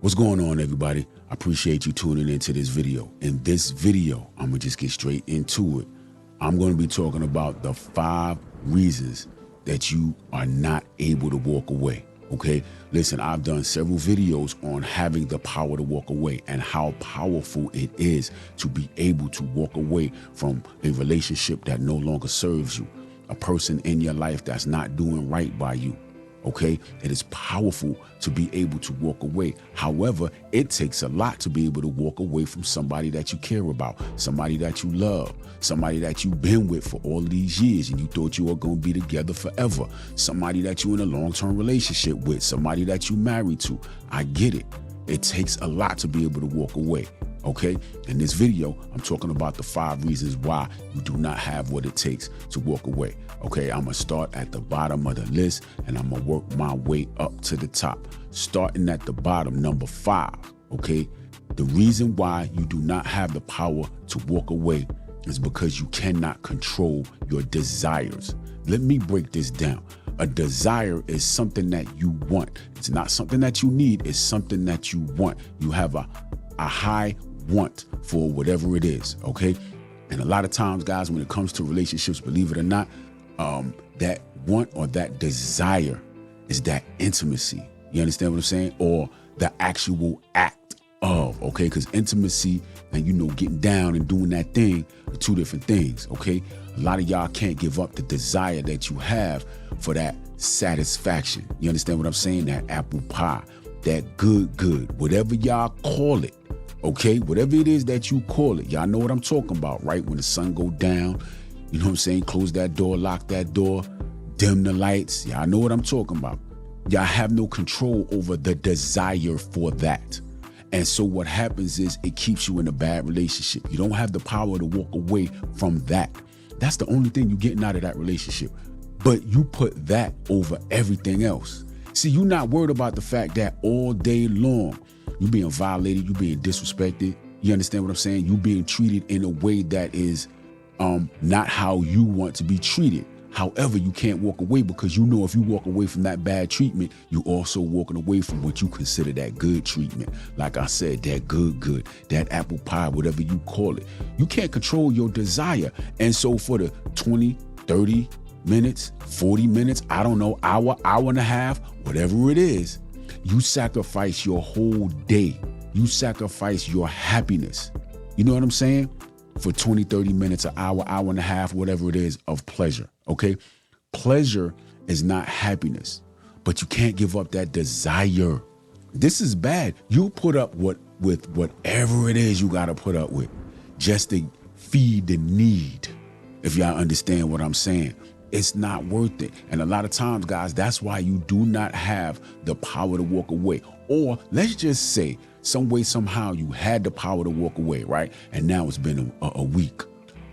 What's going on, everybody? I appreciate you tuning into this video. In this video, I'm gonna just get straight into it. I'm gonna be talking about the 5 reasons that you are not able to walk away, okay? Listen, I've done several videos on having the power to walk away and how powerful it is to be able to walk away from a relationship that no longer serves you, a person in your life that's not doing right by you. Okay, it is powerful to be able to walk away. However, it takes a lot to be able to walk away from somebody that you care about, somebody that you love, somebody that you've been with for all of these years and you thought you were going to be together forever, somebody that you're in a long-term relationship with, somebody that you married to. I get it. It takes a lot to be able to walk away. Okay, in this video, I'm talking about the 5 reasons why you do not have what it takes to walk away. Okay, I'm gonna start at the bottom of the list and I'm gonna work my way up to the top. Starting at the bottom, number 5, okay? The reason why you do not have the power to walk away is because you cannot control your desires. Let me break this down. A desire is something that you want. It's not something that you need, it's something that you want. You have a high want for whatever it is, okay? And a lot of times, guys, when it comes to relationships, believe it or not, that want or that desire is that intimacy. You understand what I'm saying? Or the actual act of, okay? Because intimacy and, you know, getting down and doing that thing are 2 different things, okay? A lot of y'all can't give up the desire that you have for that satisfaction. You understand what I'm saying? That apple pie, that good, whatever y'all call it. Okay, whatever it is that you call it, y'all know what I'm talking about, right? When the sun go down, you know what I'm saying? Close that door, lock that door, dim the lights. Y'all know what I'm talking about. Y'all have no control over the desire for that. And so what happens is it keeps you in a bad relationship. You don't have the power to walk away from that. That's the only thing you're getting out of that relationship. But you put that over everything else. See, you're not worried about the fact that all day long, you being violated, you being disrespected. You understand what I'm saying? You being treated in a way that is not how you want to be treated. However, you can't walk away because you know if you walk away from that bad treatment, you also walking away from what you consider that good treatment. Like I said, that good, that apple pie, whatever you call it. You can't control your desire. And so for the 20, 30 minutes, 40 minutes, I don't know, hour and a half, whatever it is, you sacrifice your whole day. You sacrifice your happiness. You know what I'm saying? For 20, 30 minutes, an hour and a half, whatever it is, of pleasure, okay? Pleasure is not happiness, but you can't give up that desire. This is bad. You put up with whatever it is you got to put up with just to feed the need, if y'all understand what I'm saying. It's not worth it. And a lot of times, guys, that's why you do not have the power to walk away. Or let's just say some way, somehow you had the power to walk away, right? And now it's been a week,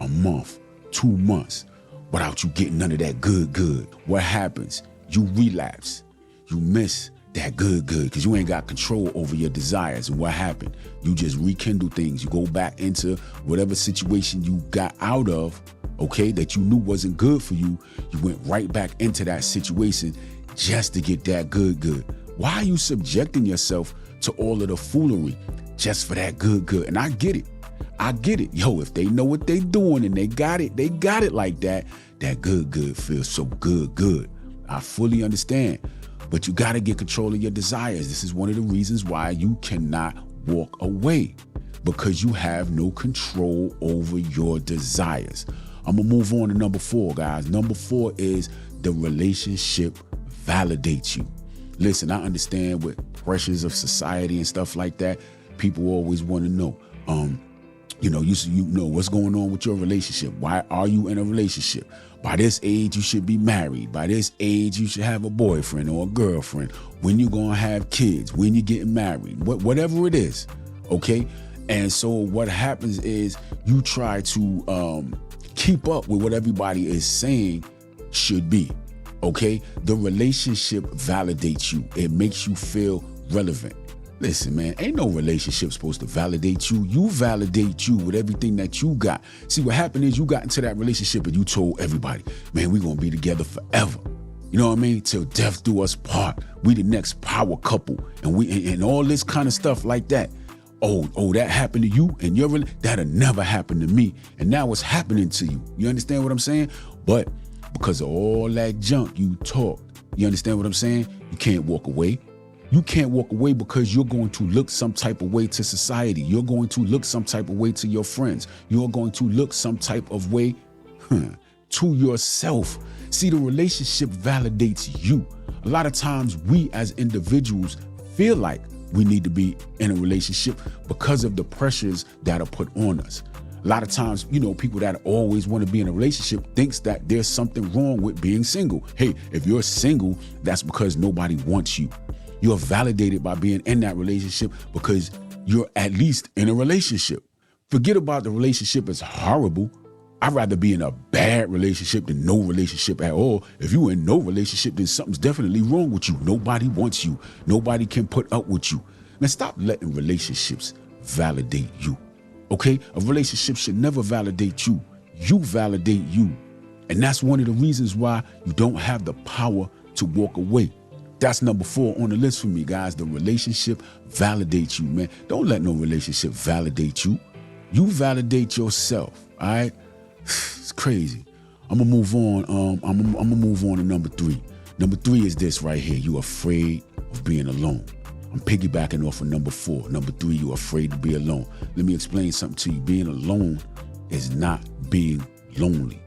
a month, 2 months without you getting none of that good. What happens? You relapse. You miss that good because you ain't got control over your desires. And what happened? You just rekindle things. You go back into whatever situation you got out of, okay, that you knew wasn't good for you. You went right back into that situation just to get that good. Why are you subjecting yourself to all of the foolery just for that good? And I get it. Yo, if they know what they doing and they got it like that, that good feels so good. I fully understand. But you got to get control of your desires. This is one of the reasons why you cannot walk away, because you have no control over your desires. I'm going to move on to number 4, guys. Number 4 is the relationship validates you. Listen, I understand with pressures of society and stuff like that, people always want to know, you know what's going on with your relationship. Why are you in a relationship? By this age, you should be married. By this age, you should have a boyfriend or a girlfriend. When you going to have kids, when you getting married, whatever it is, okay? And so what happens is you try to keep up with what everybody is saying should be, okay? The relationship validates you. It makes you feel relevant. Listen, man, ain't no relationship supposed to validate you. You validate you with everything that you got. See, what happened is you got into that relationship and you told everybody, man, we're going to be together forever. You know what I mean? Till death do us part. We the next power couple. And all this kind of stuff like that. Oh, that happened to you and that'll never happen to me. And now it's happening to you. You understand what I'm saying? But because of all that junk you talk, you understand what I'm saying? You can't walk away. You can't walk away because you're going to look some type of way to society. You're going to look some type of way to your friends. You're going to look some type of way to yourself. See, the relationship validates you. A lot of times we as individuals feel like we need to be in a relationship because of the pressures that are put on us. A lot of times, people that always want to be in a relationship thinks that there's something wrong with being single. Hey, if you're single, that's because nobody wants you. You're validated by being in that relationship because you're at least in a relationship. Forget about the relationship as horrible. I'd rather be in a bad relationship than no relationship at all. If you're in no relationship, then something's definitely wrong with you. Nobody wants you. Nobody can put up with you. Man, stop letting relationships validate you. Okay? A relationship should never validate you. You validate you. And that's one of the reasons why you don't have the power to walk away. That's number 4 on the list for me, guys. The relationship validates you, man. Don't let no relationship validate you. You validate yourself, all right? It's crazy. I'm gonna move on. I'm gonna move on to number 3. Number 3 is this right here. You're afraid of being alone. I'm piggybacking off of number 4. Number 3, you're afraid to be alone. Let me explain something to you. Being alone is not being lonely.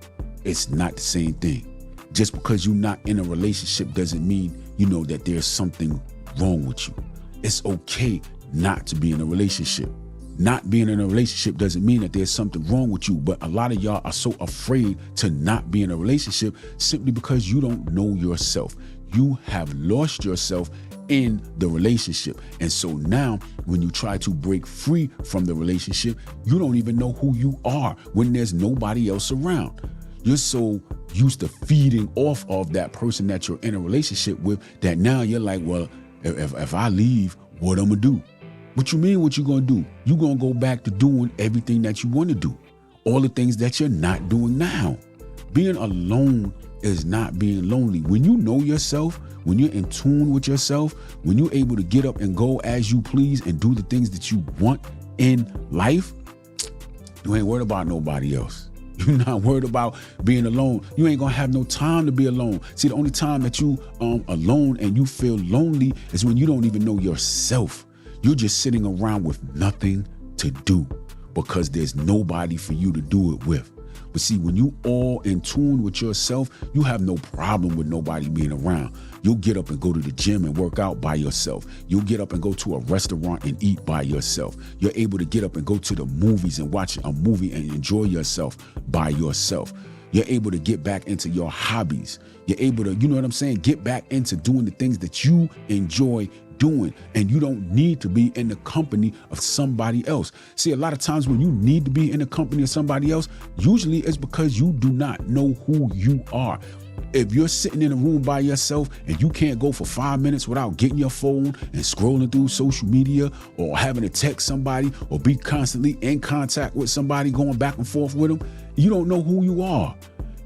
It's not the same thing. Just because you're not in a relationship doesn't mean that there's something wrong with you. It's okay not to be in a relationship. Not being in a relationship doesn't mean that there's something wrong with you, but a lot of y'all are so afraid to not be in a relationship simply because you don't know yourself. You have lost yourself in the relationship. And so now when you try to break free from the relationship, you don't even know who you are when there's nobody else around. You're so used to feeding off of that person that you're in a relationship with that now you're like, well, if I leave, what I'm gonna do? What you mean what you gonna do? You gonna go back to doing everything that you want to do. All the things that you're not doing now. Being alone is not being lonely. When you know yourself, when you're in tune with yourself, when you're able to get up and go as you please and do the things that you want in life, you ain't worried about nobody else. You're not worried about being alone. You ain't gonna have no time to be alone. See, the only time that you alone and you feel lonely is when you don't even know yourself. You're just sitting around with nothing to do because there's nobody for you to do it with. But see, when you all in tune with yourself, you have no problem with nobody being around. You'll get up and go to the gym and work out by yourself. You'll get up and go to a restaurant and eat by yourself. You're able to get up and go to the movies and watch a movie and enjoy yourself by yourself. You're able to get back into your hobbies. You're able to, get back into doing the things that you enjoy doing, and you don't need to be in the company of somebody else. See, a lot of times when you need to be in the company of somebody else, usually it's because you do not know who you are. If you're sitting in a room by yourself and you can't go for 5 minutes without getting your phone and scrolling through social media or having to text somebody or be constantly in contact with somebody, going back and forth with them, you don't know who you are.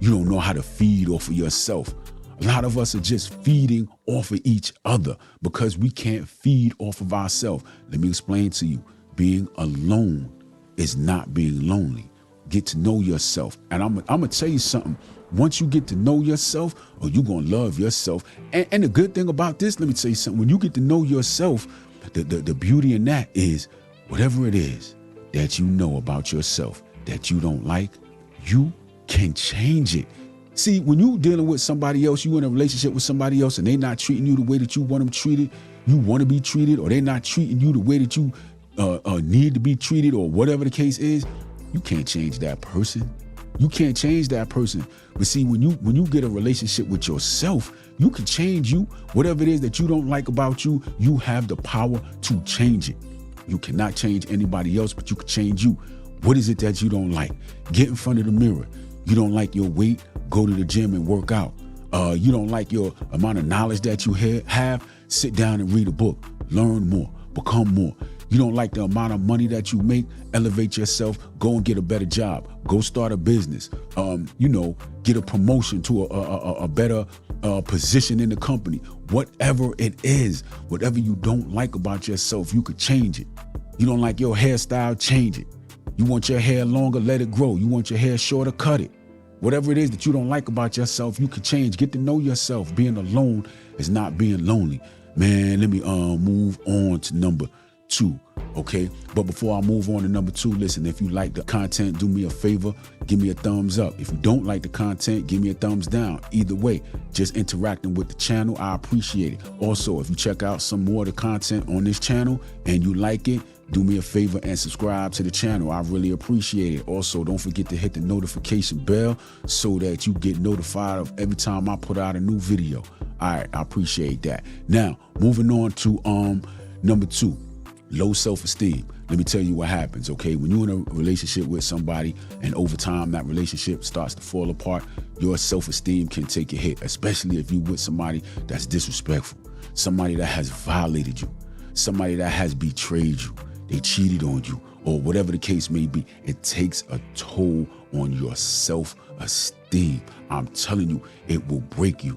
You don't know how to feed off of yourself. A lot of us are just feeding off of each other because we can't feed off of ourselves. Let me explain to you. Being alone is not being lonely. Get to know yourself. And I'm going to tell you something. Once you get to know yourself, you're going to love yourself. And the good thing about this, let me tell you something. When you get to know yourself, the beauty in that is whatever it is that you know about yourself that you don't like, you can change it. See, when you dealing with somebody else, you in a relationship with somebody else and they not treating you the way that you want them treated, you want to be treated, or they're not treating you the way that you need to be treated, or whatever the case is, you can't change that person. You can't change that person. But see, when you get a relationship with yourself, you can change you. Whatever it is that you don't like about you, you have the power to change it. You cannot change anybody else, but you can change you. What is it that you don't like? Get in front of the mirror. You don't like your weight? Go to the gym and work out. You don't like your amount of knowledge that you have? Sit down and read a book. Learn more. Become more. You don't like the amount of money that you make? Elevate yourself. Go and get a better job. Go start a business. Get a promotion to a better position in the company. Whatever it is, whatever you don't like about yourself, you could change it. You don't like your hairstyle, change it. You want your hair longer, let it grow. You want your hair shorter, cut it. Whatever it is that you don't like about yourself, you can change. Get to know yourself. Being alone is not being lonely. Man, let me move on to number 2, okay? But before I move on to number 2, listen, if you like the content, do me a favor, give me a thumbs up. If you don't like the content, give me a thumbs down. Either way, just interacting with the channel, I appreciate it. Also, if you check out some more of the content on this channel and you like it, do me a favor and subscribe to the channel. I really appreciate it. Also, don't forget to hit the notification bell so that you get notified of every time I put out a new video. All right, I appreciate that. Now, moving on to number 2, low self-esteem. Let me tell you what happens, okay? When you're in a relationship with somebody and over time that relationship starts to fall apart, your self-esteem can take a hit, especially if you're with somebody that's disrespectful, somebody that has violated you, somebody that has betrayed you, they cheated on you, or whatever the case may be. It takes a toll on your self-esteem. I'm telling you, it will break you.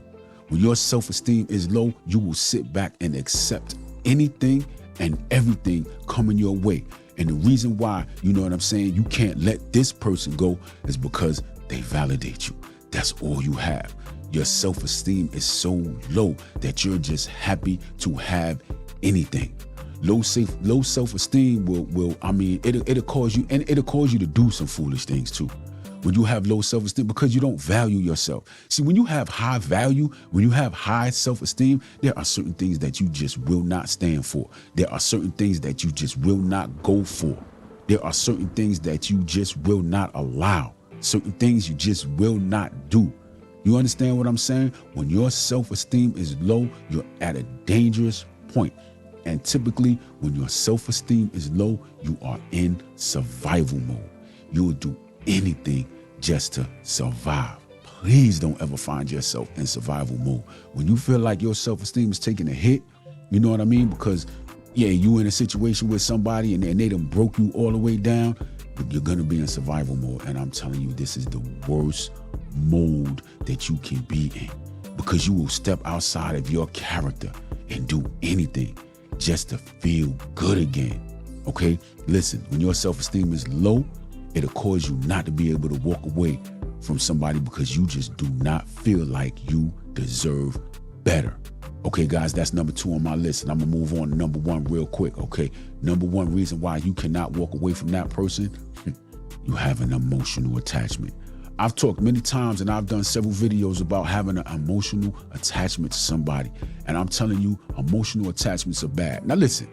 When your self-esteem is low, you will sit back and accept anything and everything coming your way. And the reason why, you know what I'm saying, you can't let this person go is because they validate you. That's all you have. Your self-esteem is so low that you're just happy to have anything. Low self-esteem it'll cause you, and it'll cause you to do some foolish things too. When you have low self-esteem, because you don't value yourself. See, when you have high value, when you have high self-esteem, there are certain things that you just will not stand for. There are certain things that you just will not go for. There are certain things that you just will not allow. Certain things you just will not do. You understand what I'm saying? When your self-esteem is low, you're at a dangerous point. And typically, when your self-esteem is low, you are in survival mode. You will do anything just to survive. Please don't ever find yourself in survival mode. When you feel like your self-esteem is taking a hit, you know what I mean? Because, you in a situation with somebody and they done broke you all the way down, but you're going to be in survival mode. And I'm telling you, this is the worst mode that you can be in, because you will step outside of your character and do anything just to feel good again. Okay? Listen, when your self-esteem is low, it'll cause you not to be able to walk away from somebody because you just do not feel like you deserve better. Okay, guys, that's number 2 on my list, and I'm gonna move on to number 1 real quick, okay? Number 1 reason why you cannot walk away from that person, you have an emotional attachment. I've talked many times and I've done several videos about having an emotional attachment to somebody. And I'm telling you, emotional attachments are bad. Now listen.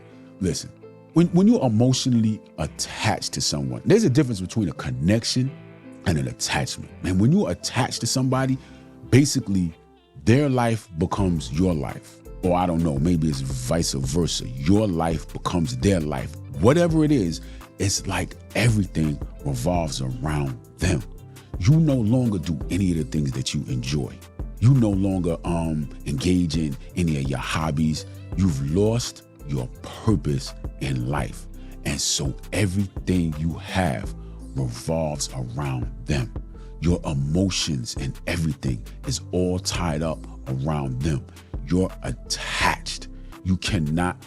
When you're emotionally attached to someone, there's a difference between a connection and an attachment. And when you're attached to somebody, basically their life becomes your life. Or I don't know, maybe it's vice versa. Your life becomes their life. Whatever it is, it's like everything revolves around them. You no longer do any of the things that you enjoy. You no longer engage in any of your hobbies. You've lost your purpose in life. And so everything you have revolves around them. Your emotions and everything is all tied up around them. You're attached. You cannot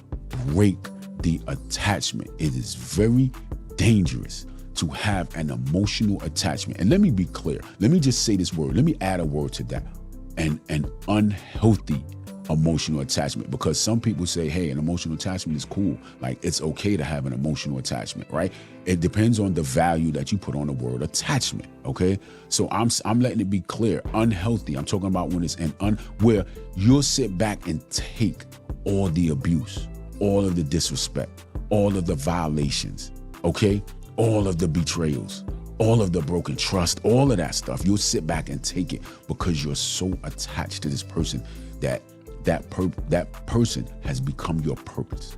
break the attachment. It is very dangerous to have an emotional attachment. And let me be clear. Let me just say this word. Let me add a word to that. An unhealthy emotional attachment, because some people say, hey, an emotional attachment is cool. Like, it's okay to have an emotional attachment, right? It depends on the value that you put on the word attachment, okay? So I'm letting it be clear. Unhealthy, I'm talking about when it's where you'll sit back and take all the abuse, all of the disrespect, all of the violations, okay? All of the betrayals, all of the broken trust, all of that stuff. You'll sit back and take it because you're so attached to this person that person has become your purpose.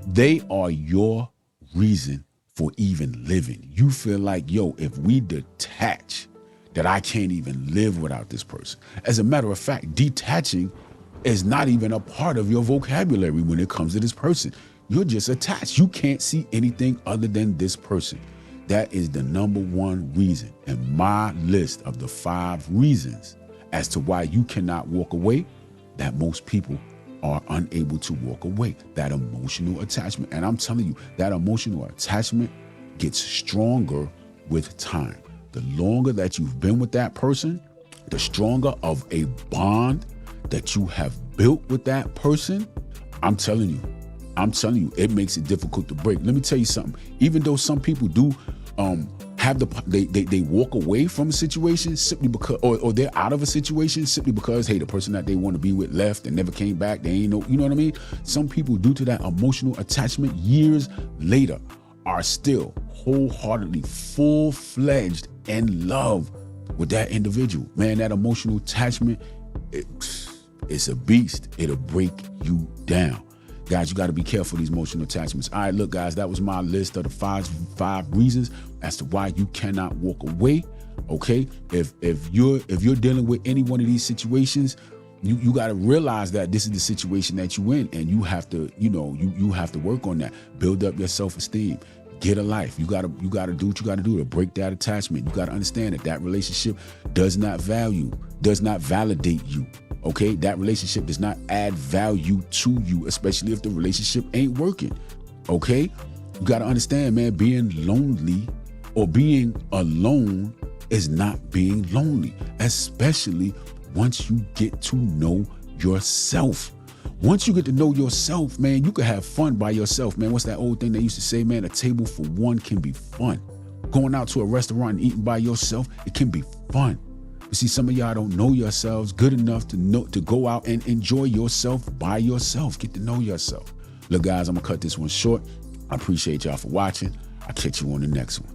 They are your reason for even living. You feel like, if we detach, that I can't even live without this person. As a matter of fact, detaching is not even a part of your vocabulary when it comes to this person. You're just attached. You can't see anything other than this person. That is the number one reason in my list of the 5 reasons as to why you cannot walk away, that most people are unable to walk away. That emotional attachment. And I'm telling you, that emotional attachment gets stronger with time. The longer that you've been with that person, the stronger of a bond that you have built with that person, I'm telling you, it makes it difficult to break. Let me tell you something. Even though some people do have they walk away from a situation simply because, or they're out of a situation simply because, hey, the person that they want to be with left and never came back. They ain't know, you know what I mean? Some people, due to that emotional attachment, years later, are still wholeheartedly, full-fledged in love with that individual. Man, that emotional attachment, it's a beast. It'll break you down. Guys, you got to be careful of these emotional attachments. All right, look, guys, that was my list of the five reasons as to why you cannot walk away. Okay, if you're dealing with any one of these situations, you got to realize that this is the situation that you in, and you have to, you have to work on that. Build up your self-esteem. Get a life. You gotta do what you gotta do to break that attachment. You gotta understand that relationship does not validate you. Okay, that relationship does not add value to you, especially if the relationship ain't working. Okay, you gotta understand, man, being lonely or being alone is not being lonely, especially once you get to know yourself. Once you get to know yourself, man, you can have fun by yourself, man. What's that old thing they used to say, man? A table for one can be fun. Going out to a restaurant and eating by yourself, it can be fun. You see, some of y'all don't know yourselves good enough to go out and enjoy yourself by yourself. Get to know yourself. Look, guys, I'm going to cut this one short. I appreciate y'all for watching. I'll catch you on the next one.